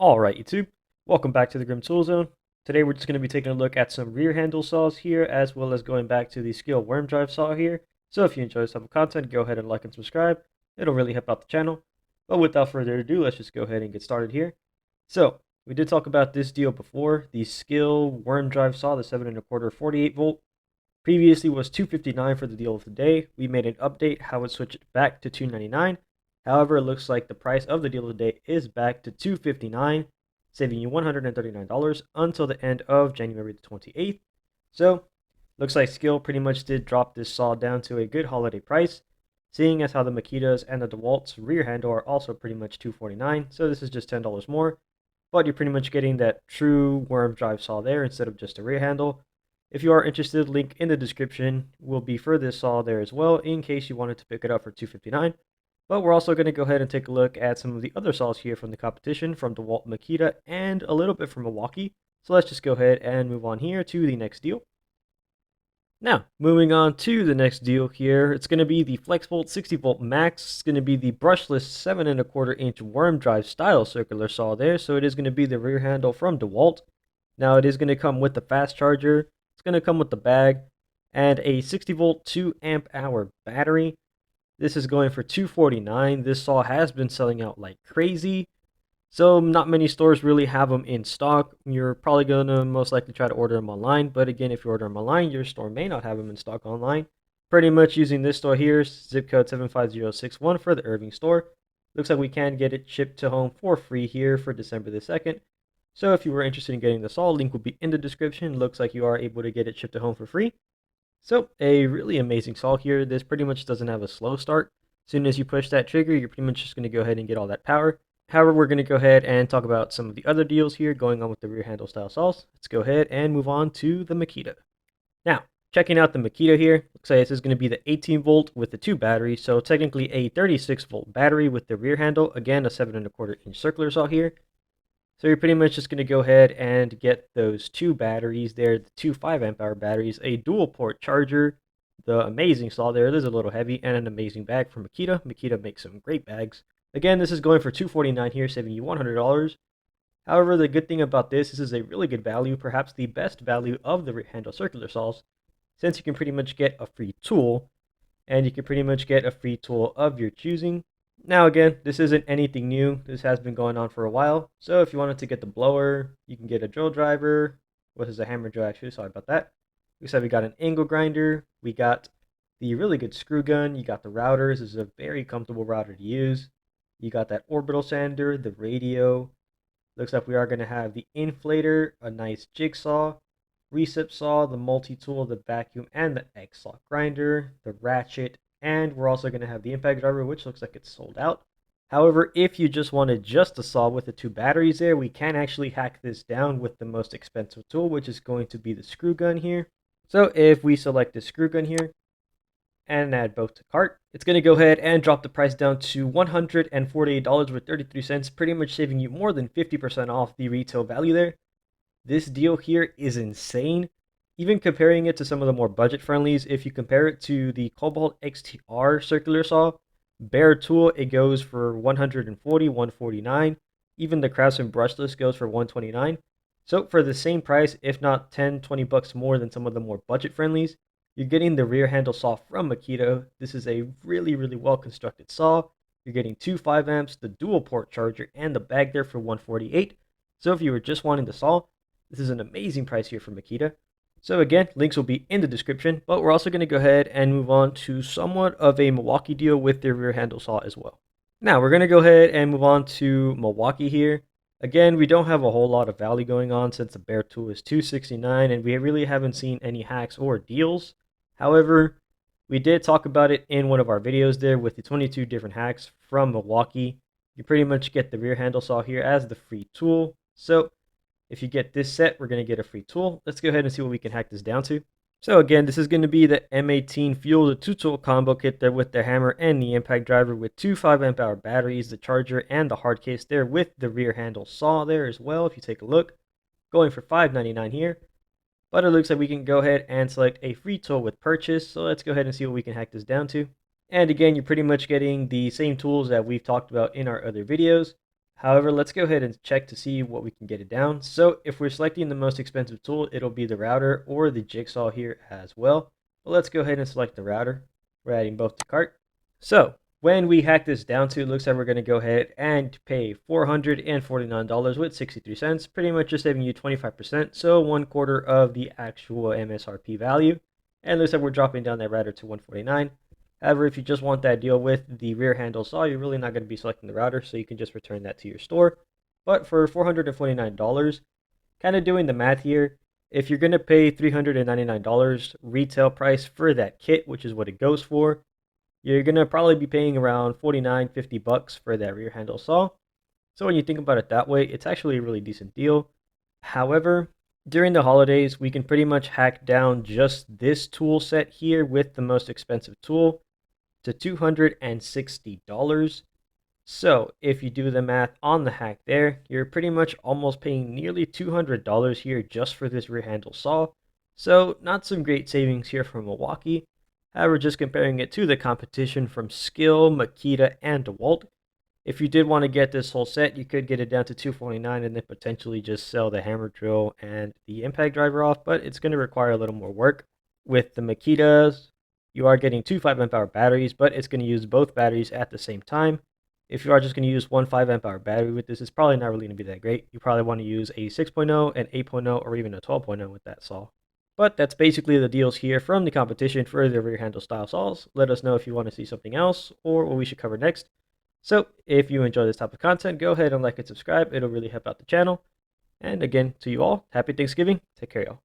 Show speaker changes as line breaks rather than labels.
Alright YouTube, welcome back to the Grim Tool Zone. Today we're just going to be taking a look at some rear handle saws here, as well as going back to the Skil worm drive saw here. So if you enjoy this type of content, go ahead and like and subscribe. It'll really help out the channel. But without further ado, let's just go ahead and get started here. So, we did talk about this deal before, the Skil worm drive saw, the 7 1/4 48 volt. Previously was $259 for the deal of the day. We made an update how it switched back to $299. However, it looks like the price of the deal of the day is back to $259, saving you $139 until the end of January the 28th. So, looks like Skil pretty much did drop this saw down to a good holiday price, seeing as how the Makitas and the DeWalt's rear handle are also pretty much $249, so this is just $10 more. But you're pretty much getting that true worm drive saw there instead of just a rear handle. If you are interested, link in the description will be for this saw there as well, in case you wanted to pick it up for $259. But we're also going to go ahead and take a look at some of the other saws here from the competition, from DeWalt, Makita, and a little bit from Milwaukee. So let's just go ahead and move on here to the next deal. Now, moving on to the next deal here, it's going to be the FlexVolt 60 volt max. It's going to be the brushless 7 1/4 inch worm drive style circular saw there. So it is going to be the rear handle from DeWalt. Now it is going to come with the fast charger. It's going to come with the bag and a 60 volt 2 amp hour battery. This is going for $249. This saw has been selling out like crazy. So not many stores really have them in stock. You're probably going to most likely try to order them online. But again, if you order them online, your store may not have them in stock online. Pretty much using this store here, zip code 75061 for the Irving store. Looks like we can get it shipped to home for free here for December the 2nd. So if you were interested in getting the saw, link will be in the description. Looks like you are able to get it shipped to home for free. So a really amazing saw here. This pretty much doesn't have a slow start. As soon as you push that trigger, you're pretty much just going to go ahead and get all that power. However, we're going to go ahead and talk about some of the other deals here going on with the rear handle style saws. Let's go ahead and move on to the Makita. Now, checking out the Makita here, looks like this is going to be the 18 volt with the 2 batteries. So technically a 36 volt battery with the rear handle. Again, a 7 1/4 inch circular saw here. So you're pretty much just going to go ahead and get those 2 batteries there, the 2 5 amp hour batteries, a dual port charger, the amazing saw there. It is a little heavy, and an amazing bag from Makita. Makita makes some great bags. Again, this is going for $249 here, saving you $100. However, the good thing about this is a really good value, perhaps the best value of the handle circular saws, since you can pretty much get a free tool, and you can pretty much get a free tool of your choosing. Now again, this isn't anything new. This has been going on for a while. So if you wanted to get the blower, you can get a drill driver. What is a hammer drill actually? Sorry about that. We said we got an angle grinder. We got the really good screw gun. You got the routers. This is a very comfortable router to use. You got that orbital sander, the radio. Looks like we are going to have the inflator, a nice jigsaw, recip saw, the multi-tool, the vacuum, and the X-lock grinder, the ratchet, and we're also going to have the impact driver, which looks like it's sold out. However, if you just wanted just a saw with the 2 batteries there, we can actually hack this down with the most expensive tool, which is going to be the screw gun here. So if we select the screw gun here and add both to cart, it's going to go ahead and drop the price down to $148.33, pretty much saving you more than 50% off the retail value there. This deal here is insane. Even comparing it to some of the more budget friendlies, if you compare it to the Cobalt XTR circular saw, bare tool, it goes for $140, $149. Even the Craftsman brushless goes for $129. So for the same price, if not 10, 20 bucks more than some of the more budget friendlies, you're getting the rear handle saw from Makita. This is a really, really well constructed saw. You're getting 2 5 amps, the dual port charger, and the bag there for $148. So if you were just wanting the saw, this is an amazing price here from Makita. So again, links will be in the description, but we're also going to go ahead and move on to somewhat of a Milwaukee deal with their rear handle saw as well. Now we're going to go ahead and move on to Milwaukee here. Again, we don't have a whole lot of value going on since the bare tool is $269, and we really haven't seen any hacks or deals. However, we did talk about it in one of our videos there with the 22 different hacks from Milwaukee. You pretty much get the rear handle saw here as the free tool. So if you get this set, we're going to get a free tool. Let's go ahead and see what we can hack this down to. So again, this is going to be the M18 Fuel, the 2-tool combo kit there with the hammer and the impact driver with 2 5 amp hour batteries, the charger, and the hard case there with the rear handle saw there as well. If you take a look, going for $5.99 here. But it looks like we can go ahead and select a free tool with purchase. So let's go ahead and see what we can hack this down to. And again, you're pretty much getting the same tools that we've talked about in our other videos. However, let's go ahead and check to see what we can get it down. So if we're selecting the most expensive tool, it'll be the router or the jigsaw here as well. But let's go ahead and select the router. We're adding both to cart. So when we hack this down to, it looks like we're going to go ahead and pay $449 with 63 cents, pretty much just saving you 25%, so 1/4 of the actual MSRP value. And it looks like we're dropping down that router to 149. However, if you just want that deal with the rear handle saw, you're really not going to be selecting the router, so you can just return that to your store. But for $449, kind of doing the math here, if you're going to pay $399 retail price for that kit, which is what it goes for, you're going to probably be paying around 49, 50 bucks for that rear handle saw. So when you think about it that way, it's actually a really decent deal. However, during the holidays, we can pretty much hack down just this tool set here with the most expensive tool to $260. So if you do the math on the hack there, you're pretty much almost paying nearly $200 here just for this rear handle saw. So not some great savings here from Milwaukee. However, just comparing it to the competition from Skil, Makita, and DeWalt, if you did want to get this whole set, you could get it down to $249 and then potentially just sell the hammer drill and the impact driver off, but it's going to require a little more work. With the Makitas, you are getting two 5 amp hour batteries, but it's going to use both batteries at the same time. If you are just going to use one 5 amp hour battery with this, it's probably not really going to be that great. You probably want to use a 6.0, an 8.0, or even a 12.0 with that saw. But that's basically the deals here from the competition for the rear handle style saws. Let us know if you want to see something else or what we should cover next. So if you enjoy this type of content, go ahead and like and subscribe. It'll really help out the channel. And again, to you all, happy Thanksgiving. Take care, y'all.